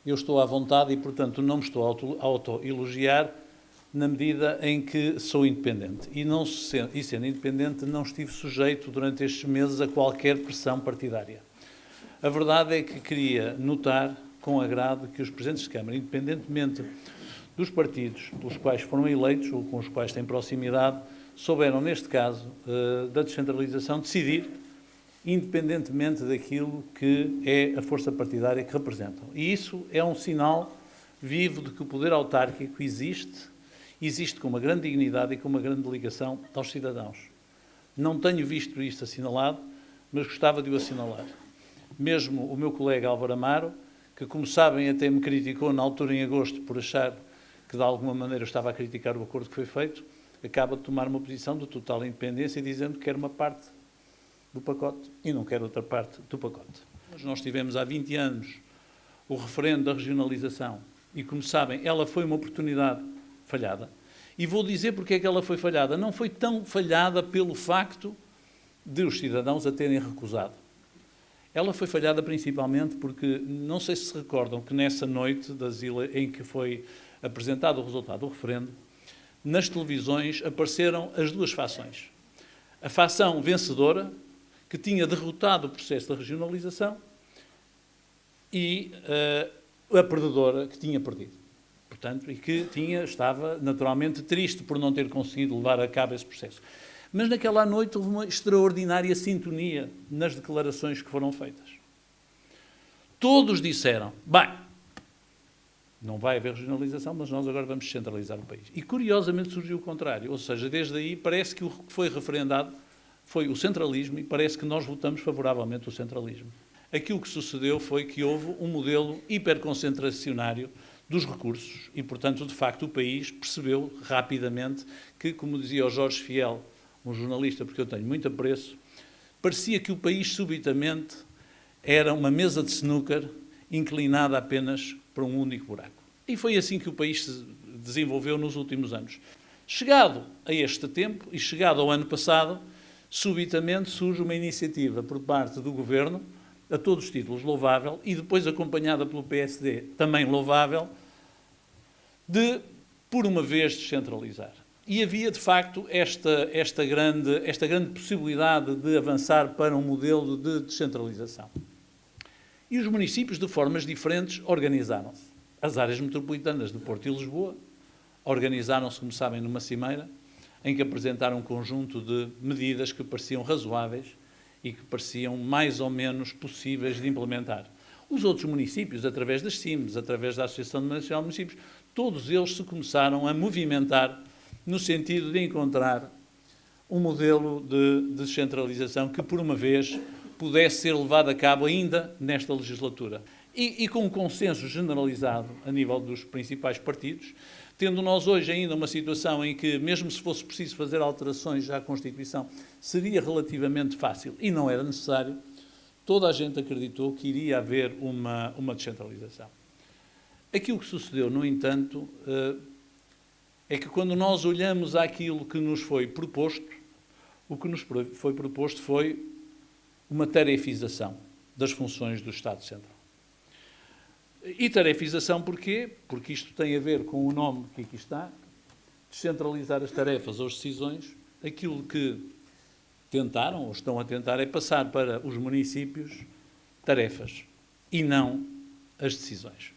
eu estou à vontade e, portanto, não me estou a auto-elogiar na medida em que sou independente. E sendo independente, não estive sujeito durante estes meses a qualquer pressão partidária. A verdade é que queria notar com agrado que os Presidentes de Câmara, independentemente dos partidos pelos quais foram eleitos ou com os quais têm proximidade, souberam, neste caso, da descentralização, decidir independentemente daquilo que é a força partidária que representam. E isso é um sinal vivo de que o poder autárquico existe com uma grande dignidade e com uma grande ligação aos cidadãos. Não tenho visto isto assinalado, mas gostava de o assinalar. Mesmo o meu colega Álvaro Amaro, que, como sabem, até me criticou na altura em agosto por achar que, de alguma maneira, eu estava a criticar o acordo que foi feito, acaba de tomar uma posição de total independência, dizendo que quer uma parte do pacote e não quer outra parte do pacote. Mas nós tivemos há 20 anos o referendo da regionalização e, como sabem, ela foi uma oportunidade falhada. E vou dizer porque é que ela foi falhada. Não foi tão falhada pelo facto de os cidadãos a terem recusado. Ela foi falhada principalmente porque, não sei se se recordam, que nessa noite em que foi apresentado o resultado do referendo, nas televisões apareceram as duas fações. A fação vencedora, que tinha derrotado o processo da regionalização, e a perdedora, que tinha perdido. Portanto, e que estava naturalmente triste por não ter conseguido levar a cabo esse processo. Mas naquela noite houve uma extraordinária sintonia nas declarações que foram feitas. Todos disseram, bem, não vai haver regionalização, mas nós agora vamos centralizar o país. E curiosamente surgiu o contrário, ou seja, desde aí parece que o que foi referendado foi o centralismo e parece que nós votamos favoravelmente o centralismo. Aquilo que sucedeu foi que houve um modelo hiperconcentracionário dos recursos e, portanto, de facto, o país percebeu rapidamente que, como dizia o Jorge Fiel, um jornalista porque eu tenho muito apreço, parecia que o país subitamente era uma mesa de snooker inclinada apenas para um único buraco. E foi assim que o país se desenvolveu nos últimos anos. Chegado a este tempo e chegado ao ano passado, subitamente surge uma iniciativa por parte do Governo, a todos os títulos louvável, e depois acompanhada pelo PSD, também louvável, de, por uma vez, descentralizar. E havia, de facto, esta grande possibilidade de avançar para um modelo de descentralização. E os municípios, de formas diferentes, organizaram-se. As áreas metropolitanas de Porto e Lisboa organizaram-se, como sabem, numa cimeira, em que apresentaram um conjunto de medidas que pareciam razoáveis e que pareciam mais ou menos possíveis de implementar. Os outros municípios, através das CIMs, através da Associação Nacional de Municípios, todos eles se começaram a movimentar no sentido de encontrar um modelo de descentralização que, por uma vez, pudesse ser levado a cabo ainda nesta legislatura. E com um consenso generalizado a nível dos principais partidos, tendo nós hoje ainda uma situação em que, mesmo se fosse preciso fazer alterações à Constituição, seria relativamente fácil e não era necessário, toda a gente acreditou que iria haver uma descentralização. Aquilo que sucedeu, no entanto, é que quando nós olhamos àquilo que nos foi proposto, o que nos foi proposto foi uma tarefização das funções do Estado Central. E tarefização porquê? Porque isto tem a ver com o nome que aqui está, descentralizar as tarefas ou as decisões. Aquilo que tentaram ou estão a tentar é passar para os municípios tarefas e não as decisões.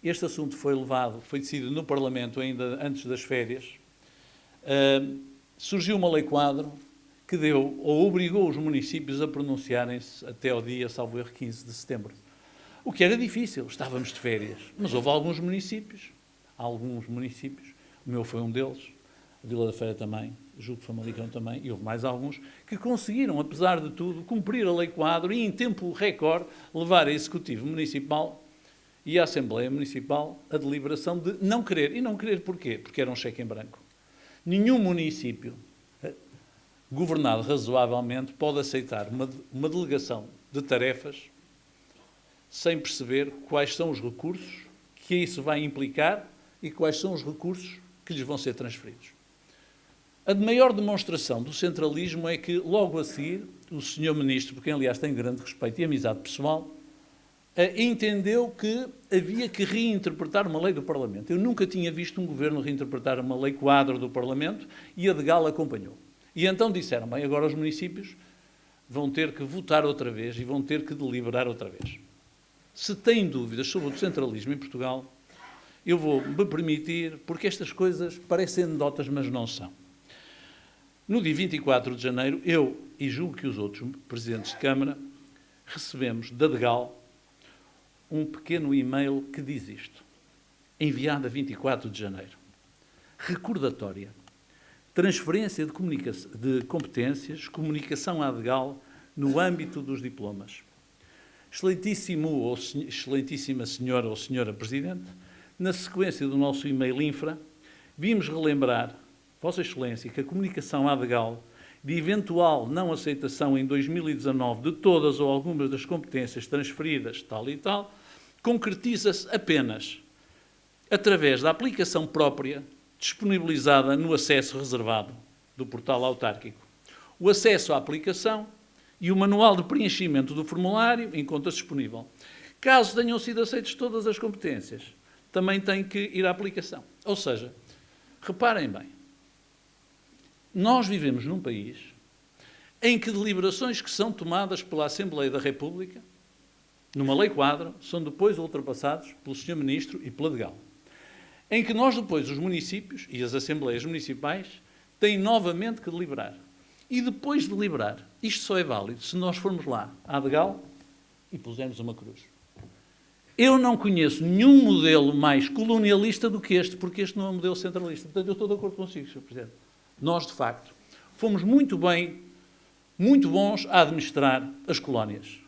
Este assunto foi decidido no Parlamento ainda antes das férias. Surgiu uma lei quadro que deu ou obrigou os municípios a pronunciarem-se até ao dia, salvo erro, 15 de setembro. O que era difícil, estávamos de férias, mas houve alguns municípios, o meu foi um deles, a Vila da Feira também, julgo que Famalicão também, e houve mais alguns, que conseguiram, apesar de tudo, cumprir a lei quadro e, em tempo recorde, levar a Executivo Municipal e a Assembleia Municipal a deliberação de não querer. E não querer porquê? Porque era um cheque em branco. Nenhum município governado razoavelmente pode aceitar uma delegação de tarefas sem perceber quais são os recursos que isso vai implicar e quais são os recursos que lhes vão ser transferidos. A maior demonstração do centralismo é que, logo a seguir, o Sr. Ministro, por quem, aliás, tenho grande respeito e amizade pessoal, entendeu que havia que reinterpretar uma lei do Parlamento. Eu nunca tinha visto um governo reinterpretar uma lei quadro do Parlamento e a Degal acompanhou. E então disseram, bem, agora os municípios vão ter que votar outra vez e vão ter que deliberar outra vez. Se têm dúvidas sobre o centralismo em Portugal, eu vou me permitir, porque estas coisas parecem anedotas, mas não são. No dia 24 de janeiro, eu, e julgo que os outros presidentes de Câmara, recebemos da Degal um pequeno e-mail que diz isto, enviado a 24 de janeiro. Recordatória. Transferência de competências, comunicação à Degal no âmbito dos diplomas. Excelentíssimo ou excelentíssima senhora ou senhora Presidente, na sequência do nosso e-mail infra, vimos relembrar, Vossa Excelência, que a comunicação à Degal de eventual não aceitação em 2019 de todas ou algumas das competências transferidas, tal e tal, concretiza-se apenas através da aplicação própria disponibilizada no acesso reservado do portal autárquico. O acesso à aplicação e o manual de preenchimento do formulário encontra-se disponível. Caso tenham sido aceitas todas as competências, também tem que ir à aplicação. Ou seja, reparem bem, nós vivemos num país em que deliberações que são tomadas pela Assembleia da República, numa lei quadro, são depois ultrapassados pelo Sr. Ministro e pela Degal. Em que nós depois, os municípios e as Assembleias Municipais, têm novamente que deliberar. E depois de deliberar, isto só é válido se nós formos lá à Degal e pusermos uma cruz. Eu não conheço nenhum modelo mais colonialista do que este, porque este não é um modelo centralista. Portanto, eu estou de acordo consigo, Sr. Presidente. Nós, de facto, fomos muito bons a administrar as colónias.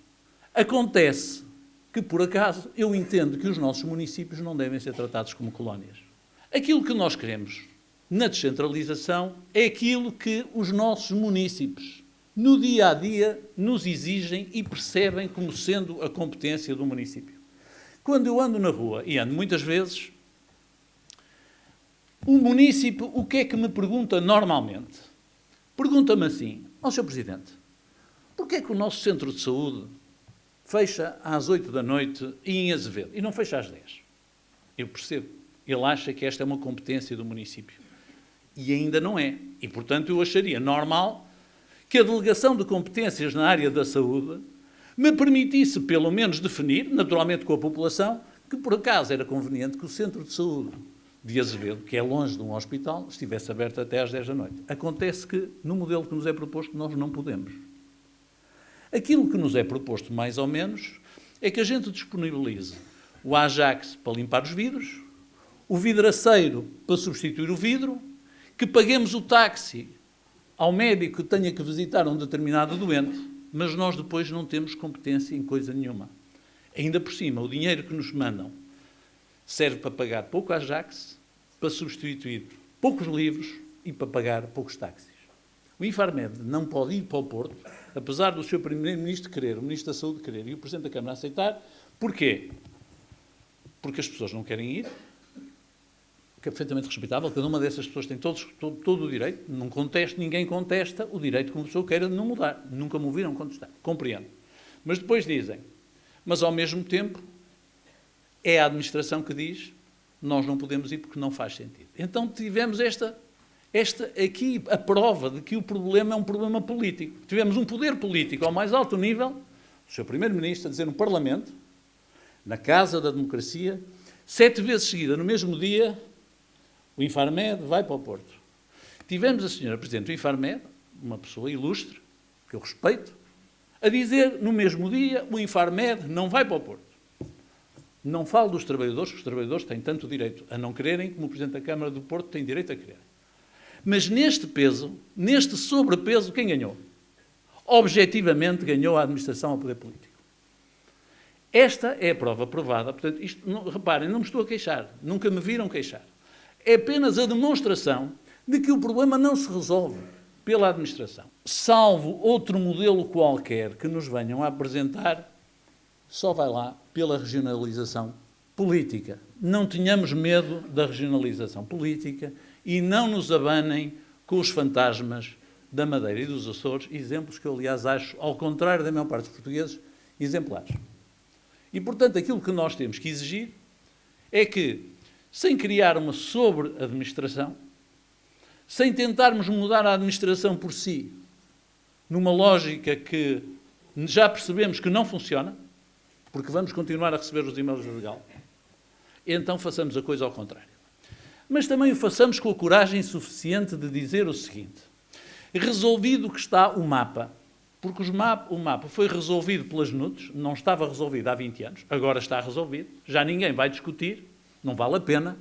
Acontece que, por acaso, eu entendo que os nossos municípios não devem ser tratados como colónias. Aquilo que nós queremos na descentralização é aquilo que os nossos municípios, no dia a dia, nos exigem e percebem como sendo a competência do município. Quando eu ando na rua, e ando muitas vezes, o município, o que é que me pergunta normalmente? Pergunta-me assim, Sr. Presidente, porquê é que o nosso centro de saúde fecha às 8 da noite e em Azevedo, e não fecha às 10? Eu percebo. Ele acha que esta é uma competência do município. E ainda não é. E, portanto, eu acharia normal que a delegação de competências na área da saúde me permitisse, pelo menos, definir, naturalmente com a população, que, por acaso, era conveniente que o centro de saúde de Azevedo, que é longe de um hospital, estivesse aberto até às 10 da noite. Acontece que, no modelo que nos é proposto, nós não podemos. Aquilo que nos é proposto, mais ou menos, é que a gente disponibilize o Ajax para limpar os vidros, o vidraceiro para substituir o vidro, que paguemos o táxi ao médico que tenha que visitar um determinado doente, mas nós depois não temos competência em coisa nenhuma. Ainda por cima, o dinheiro que nos mandam serve para pagar pouco Ajax, para substituir poucos livros e para pagar poucos táxis. O Infarmed não pode ir para o Porto, apesar do Sr. Primeiro-Ministro querer, o Ministro da Saúde querer e o Presidente da Câmara aceitar. Porquê? Porque as pessoas não querem ir, que é perfeitamente respeitável, cada uma dessas pessoas tem todo o direito, não contesta, ninguém contesta o direito que uma pessoa queira de não mudar. Nunca me ouviram contestar, compreendo. Mas depois dizem, mas ao mesmo tempo é a administração que diz, nós não podemos ir porque não faz sentido. Então tivemos esta aqui a prova de que o problema é um problema político. Tivemos um poder político ao mais alto nível, o Sr. Primeiro-Ministro a dizer no Parlamento, na Casa da Democracia, 7 vezes seguida, no mesmo dia, o Infarmed vai para o Porto. Tivemos a senhora Presidente do Infarmed, uma pessoa ilustre, que eu respeito, a dizer no mesmo dia, o Infarmed não vai para o Porto. Não falo dos trabalhadores, porque os trabalhadores têm tanto direito a não quererem, como o Presidente da Câmara do Porto tem direito a querer. Mas neste peso, neste sobrepeso, quem ganhou? Objetivamente ganhou a administração ao poder político. Esta é a prova provada. Portanto, isto, não, reparem, não me estou a queixar, nunca me viram queixar. É apenas a demonstração de que o problema não se resolve pela administração. Salvo outro modelo qualquer que nos venham a apresentar, só vai lá pela regionalização política. Não tenhamos medo da regionalização política e não nos abanem com os fantasmas da Madeira e dos Açores, exemplos que eu, aliás, acho, ao contrário da maior parte dos portugueses, exemplares. E, portanto, aquilo que nós temos que exigir é que, sem criar uma sobre-administração, sem tentarmos mudar a administração por si, numa lógica que já percebemos que não funciona, porque vamos continuar a receber os e-mails da Legal, então façamos a coisa ao contrário. Mas também o façamos com a coragem suficiente de dizer o seguinte: resolvido que está o mapa, porque o mapa foi resolvido pelas NUTs, não estava resolvido há 20 anos, agora está resolvido, já ninguém vai discutir, não vale a pena,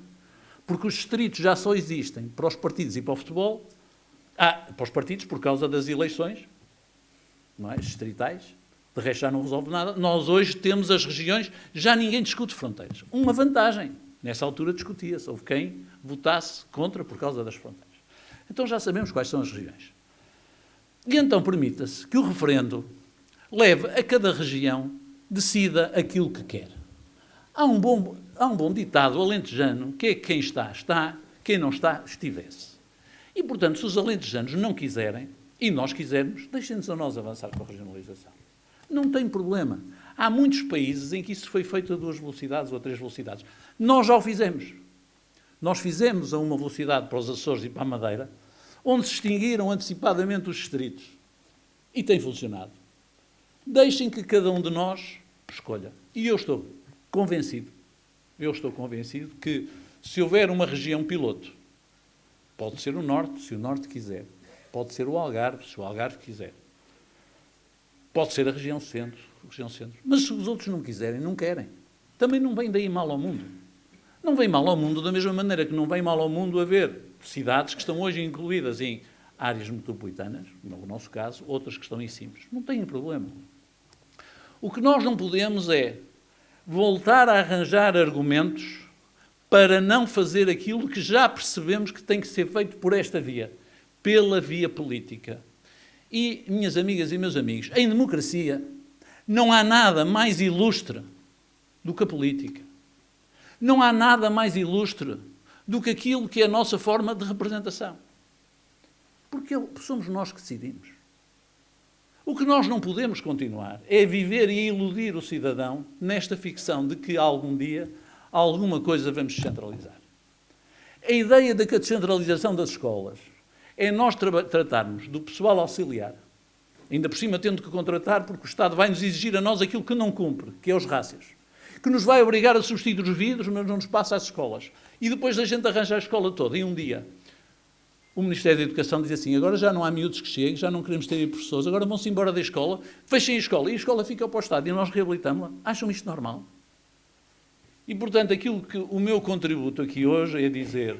porque os distritos já só existem para os partidos e para o futebol, para os partidos por causa das eleições, não é? Distritais, de resto já não resolve nada. Nós hoje temos as regiões, já ninguém discute fronteiras. Uma vantagem, nessa altura discutia-se, houve quem votasse contra por causa das fronteiras. Então já sabemos quais são as regiões. E então permita-se que o referendo leve a cada região, decida aquilo que quer. Há um bom ditado alentejano, que é que quem está, está, quem não está, estivesse. E, portanto, se os alentejanos não quiserem, e nós quisermos, deixem-nos a nós avançar com a regionalização. Não tem problema. Há muitos países em que isso foi feito a 2 velocidades ou a 3 velocidades. Nós já o fizemos. Nós fizemos a 1 velocidade para os Açores e para a Madeira, onde se extinguiram antecipadamente os distritos. E tem funcionado. Deixem que cada um de nós escolha. E eu estou convencido que se houver uma região piloto, pode ser o Norte, se o Norte quiser, pode ser o Algarve, se o Algarve quiser, pode ser a região Centro, mas se os outros não quiserem, não querem. Também não vem daí mal ao mundo. Não vem mal ao mundo da mesma maneira que não vem mal ao mundo haver cidades que estão hoje incluídas em áreas metropolitanas, no nosso caso, outras que estão em cimos. Não tem problema. O que nós não podemos é voltar a arranjar argumentos para não fazer aquilo que já percebemos que tem que ser feito por esta via, pela via política. E, minhas amigas e meus amigos, em democracia não há nada mais ilustre do que a política. Não há nada mais ilustre do que aquilo que é a nossa forma de representação. Porque somos nós que decidimos. O que nós não podemos continuar é viver e iludir o cidadão nesta ficção de que algum dia alguma coisa vamos descentralizar. A ideia de que a descentralização das escolas é nós tratarmos do pessoal auxiliar, ainda por cima tendo que contratar, porque o Estado vai nos exigir a nós aquilo que não cumpre, que é os rácios, que nos vai obrigar a substituir os vidros, mas não nos passa às escolas. E depois da gente arranjar a escola toda, em um dia, o Ministério da Educação diz assim: agora já não há miúdos que cheguem, já não queremos ter professores, agora vão-se embora da escola, fechem a escola, e a escola fica para o Estado, e nós reabilitamos-la. Acham isto normal? E, portanto, aquilo que o meu contributo aqui hoje é dizer,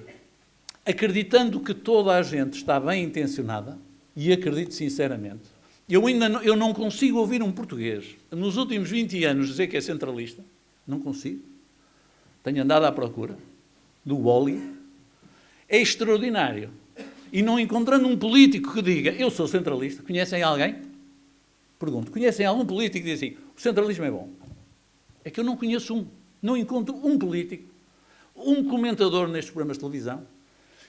acreditando que toda a gente está bem intencionada, e acredito sinceramente, eu não consigo ouvir um português, nos últimos 20 anos, dizer que é centralista. Não consigo. Tenho andado à procura do Wally. É extraordinário. E não encontrando um político que diga eu sou centralista. Conhecem alguém? Pergunto. Conhecem algum político que diz assim, o centralismo é bom? É que eu não conheço um. Não encontro um político, um comentador nestes programas de televisão,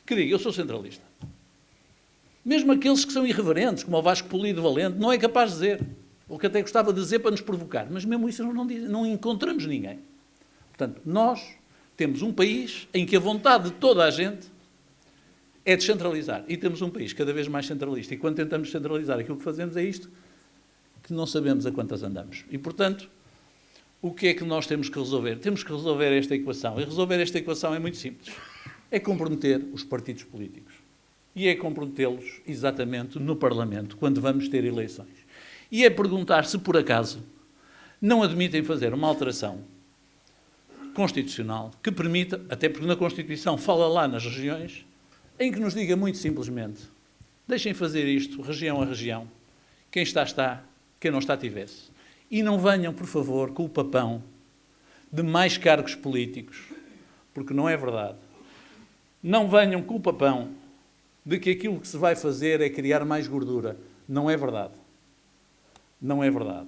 que diga eu sou centralista. Mesmo aqueles que são irreverentes, como o Vasco Polido Valente, não é capaz de dizer. Ou que até gostava de dizer para nos provocar. Mas mesmo isso não encontramos ninguém. Portanto, nós temos um país em que a vontade de toda a gente é descentralizar. E temos um país cada vez mais centralista. E quando tentamos centralizar, aquilo que fazemos é isto, que não sabemos a quantas andamos. E, portanto, o que é que nós temos que resolver? Temos que resolver esta equação. E resolver esta equação é muito simples. É comprometer os partidos políticos. E é comprometê-los exatamente no Parlamento, quando vamos ter eleições. E é perguntar se, por acaso, não admitem fazer uma alteração constitucional que permita, até porque na Constituição fala lá nas regiões, em que nos diga muito simplesmente, deixem fazer isto, região a região, quem está, está, quem não está, tivesse. E não venham, por favor, com o papão de mais cargos políticos, porque não é verdade. Não venham com o papão de que aquilo que se vai fazer é criar mais gordura. Não é verdade. Não é verdade.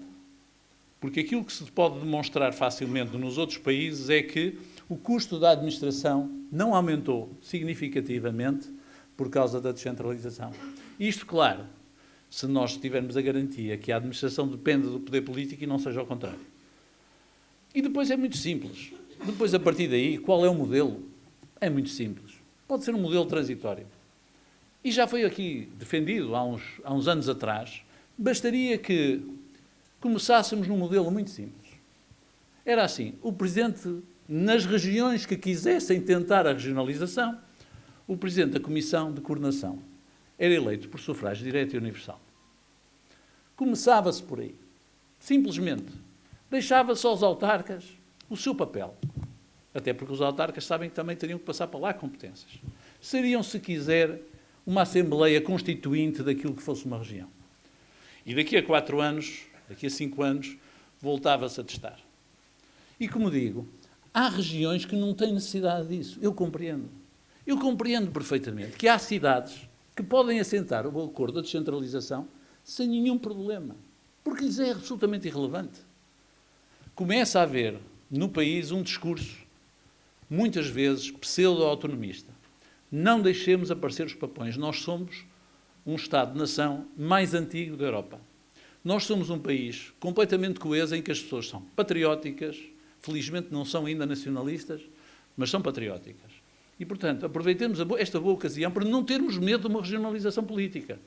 Porque aquilo que se pode demonstrar facilmente nos outros países é que o custo da administração não aumentou significativamente por causa da descentralização. Isto, claro, se nós tivermos a garantia que a administração depende do poder político e não seja ao contrário. E depois é muito simples. Depois, a partir daí, qual é o modelo? É muito simples. Pode ser um modelo transitório. E já foi aqui defendido há uns anos atrás. Bastaria que começássemos num modelo muito simples. Era assim, o Presidente, nas regiões que quisessem tentar a regionalização, o Presidente da Comissão de Coordenação era eleito por sufrágio direto e universal. Começava-se por aí. Simplesmente. Deixava-se aos autarcas o seu papel. Até porque os autarcas sabem que também teriam que passar para lá competências. Seriam, se quiser, uma Assembleia Constituinte daquilo que fosse uma região. E daqui a 4 anos, daqui a 5 anos, voltava-se a testar. E como digo, há regiões que não têm necessidade disso. Eu compreendo. Eu compreendo perfeitamente que há cidades que podem assentar o acordo da descentralização sem nenhum problema, porque lhes é absolutamente irrelevante. Começa a haver no país um discurso, muitas vezes pseudo-autonomista. Não deixemos aparecer os papões. Nós somos um Estado-nação mais antigo da Europa. Nós somos um país completamente coeso em que as pessoas são patrióticas, felizmente não são ainda nacionalistas, mas são patrióticas. E, portanto, aproveitemos esta boa ocasião para não termos medo de uma regionalização política.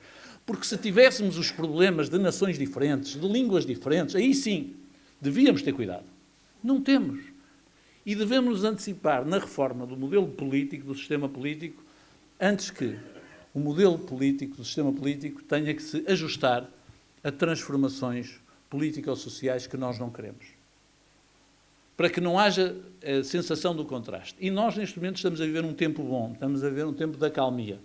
Porque se tivéssemos os problemas de nações diferentes, de línguas diferentes, aí sim, devíamos ter cuidado. Não temos. E devemos nos antecipar na reforma do modelo político, do sistema político, antes que o modelo político, do sistema político, tenha que se ajustar a transformações político-sociais que nós não queremos. Para que não haja a sensação do contraste. E nós, neste momento, estamos a viver um tempo bom, estamos a viver um tempo de acalmia.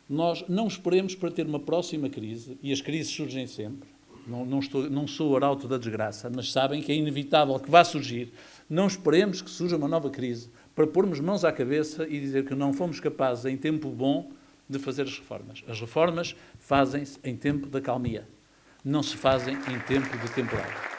Nós não esperemos para ter uma próxima crise, e as crises surgem sempre, não sou arauto da desgraça, mas sabem que é inevitável que vá surgir. Não esperemos que surja uma nova crise para pormos mãos à cabeça e dizer que não fomos capazes, em tempo bom, de fazer as reformas. As reformas fazem-se em tempo de acalmia, não se fazem em tempo de temporal.